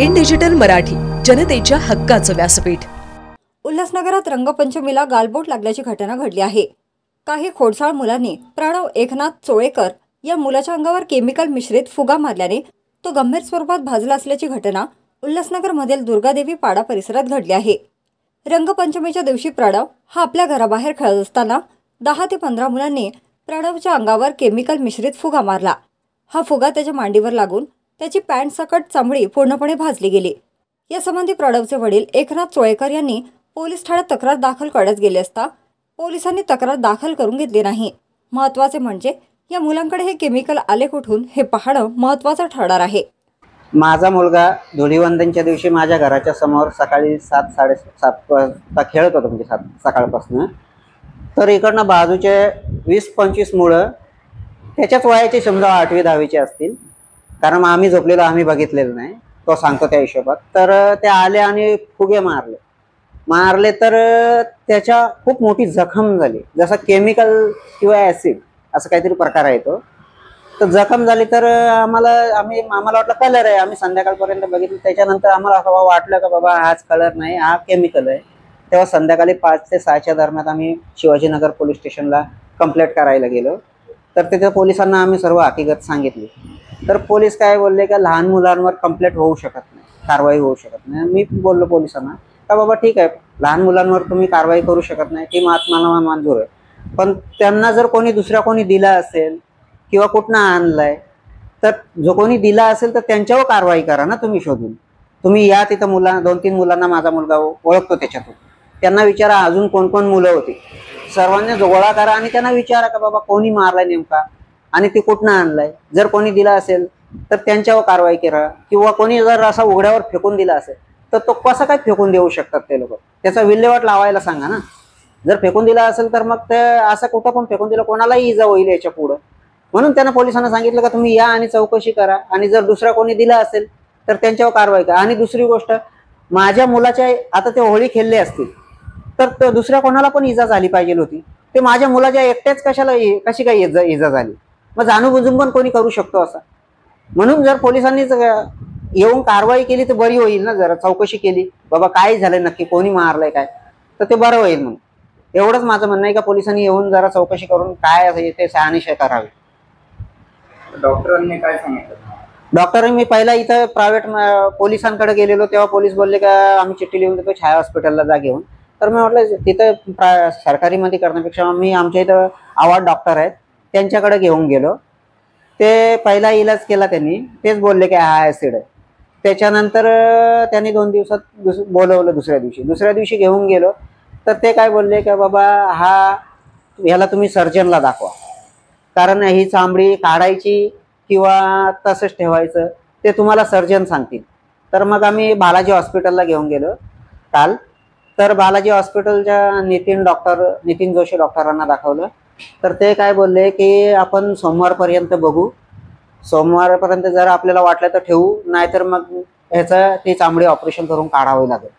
In digital Marathi, जनतेच्या हक्काचं व्यासपीठ। उल्हासनगरात रंगपंचमीला गालबोट लागल्याची घटना घडली आहे। काही खोडसाळ मुलांनी प्रणव एकनाथ चोळेकर या मुलाच्या अंगावर केमिकल मिश्रित फुगा मारल्याने तो गंभीर स्वरूपात भाजला असल्याची घटना उल्हासनगरमधील दुर्गादेवी पाडा परिसरात घडली आहे। रंगपंचमीच्या दिवशी प्रणव हा आपल्या घराबाहेर खेळत असताना 10 ते 15 मुलांनी प्रणवच्या अंगावर केमिकल मिश्रित फुगा मारला। हा फुगा त्याच्या मांडीवर लागून त्याची पॅन्ट सकट चामडी पूर्णपणे भाजली गेली। यासंबंधी प्रणवचे वडील एकनाथ चोळेकर यांनी पोलीस ठाण्यात तक्रार दाखल करण्यास गेले असता पोलिसांनी तक्रार दाखल करून घेतली नाही। महत्त्वाचे म्हणजे या मुलांकडे हे केमिकल आले कुठून हे पाहणं महत्त्वाचं ठरणार आहे। माझा मुलगा धुलीवंदनच्या दिवशी माझ्या घराच्या समोर सकाळी 7-7:30 वाजता खेळत होता, म्हणजे सकाळपासून। तर इकडनं बाजूचे 20-25 मुलं त्याच्याच वयाचे, समजा 8वी-10वीचे असतील, कारण आम्ही झोपलेलो, आम्ही बघितलेलं नाही, तो सांगतो त्या हिशोबात। तर ते आले आणि फुगे मारले तर त्याच्या खूप मोठी जखम झाली, जसं केमिकल किंवा ॲसिड असं काहीतरी प्रकार आहे तो। तर जखम झाली तर आम्हाला वाटलं कलर आहे। आम्ही संध्याकाळपर्यंत बघितलं, त्याच्यानंतर आम्हाला असं वाटलं का बाबा हाच कलर नाही, हा केमिकल आहे। तेव्हा संध्याकाळी 5 ते 6च्या दरम्यान आम्ही शिवाजीनगर पोलीस स्टेशनला कंप्लेंट करायला गेलो। तर तिथे पोलिसांना आम्ही सर्व हकीकत सांगितली। तर पोलीस काय बोलले का लहान मुलांवर कंप्लेंट होऊ शकत नाही, कारवाई होऊ शकत नाही। मी बोललो पोलिसांना का बाबा ठीक आहे, लहान मुलांवर तुम्ही कारवाई करू शकत नाही, ती मला मंजूर आहे, पण त्यांना जर दुसऱ्या कोणी दिला असेल किंवा कुठनं आणलाय, तर जो कोणी दिला असेल तर त्यांच्यावर कारवाई करा ना तुम्ही शोधून। तुम्ही या तिथं 2-3 मुलांना माझा मुलगा ओळखतो त्याच्यातून, त्यांना विचारा अजून कोण कोण मुलं होती, सर्वांनी गोळा करा आणि त्यांना विचारा का बाबा कोणी मारलाय नेमका आणि ते कुठनं आणलाय। जर कोणी दिला असेल तर त्यांच्यावर कारवाई करा, किंवा कोणी जर असा उघड्यावर फेकून दिला असेल तर तो कसं काय फेकून देऊ शकतात ते लोक, त्याचा विल्हेवाट लावायला सांगा ना। जर फेकून दिला असेल तर मग ते असं कुठं पण फेकून दिलं, कोणालाही इजा होईल याच्या पुढं। म्हणून त्यांना पोलिसांना सांगितलं का तुम्ही या आणि चौकशी करा, आणि जर दुसरा कोणी दिला असेल तर त्यांच्यावर कारवाई करा। आणि दुसरी गोष्ट, माझ्या मुलाच्या आता ते होळी खेळले असतील तर दुसऱ्या कोणाला पण इजा झाली पाहिजे होती, ते माझ्या मुलाच्या एकट्याच कशी काय इजा झाली? मग जाणून पण कोणी करू शकतो असं? म्हणून जर पोलिसांनीच येऊन कारवाई केली तर बरी होईल ना, जरा चौकशी केली बाबा काय झालं नक्की, कोणी मारलंय काय, तर ते बरं होईल। म्हणून एवढंच माझं म्हणणं आहे का पोलिसांनी येऊन जरा चौकशी करून काय ते शहानिशा करावी। डॉक्टरांनी काय सांगितलं? डॉक्टरांनी, मी पहिला इथं प्रायव्हेट पोलिसांकडे गेलेलो, तेव्हा पोलीस बोलले का आम्ही चिठ्ठी लिहून देतो, छाया हॉस्पिटलला जा घेऊन। तर मी म्हटलं तिथं सरकारीमध्ये करण्यापेक्षा मी आमच्या इथं आवाज डॉक्टर आहेत त्यांच्याकडे घेऊन गेलो। ते पहिला इलाज केला त्यांनी, तेच बोलले की हा ॲसिड आहे। त्याच्यानंतर त्यांनी 2 दिवसात बोलवलं, दुसऱ्या दिवशी घेऊन गेलो, तर ते काय बोलले का बाबा ह्याला तुम्ही सर्जनला दाखवा, कारण ही चामडी काढायची किंवा तसंच ठेवायचं ते तुम्हाला सर्जन सांगतील। तर मग आम्ही बालाजी हॉस्पिटलला घेऊन गेलो काल। तर बालाजी हॉस्पिटलच्या नितीन जोशी डॉक्टरांना दाखवलं, तर ते काय बोलले की आपण सोमवारपर्यंत बघू, सोमवारपर्यंत जर आपल्याला वाटलं तर ठेवू, नाहीतर मग ती चामडी ऑपरेशन करून काढावी लागेल।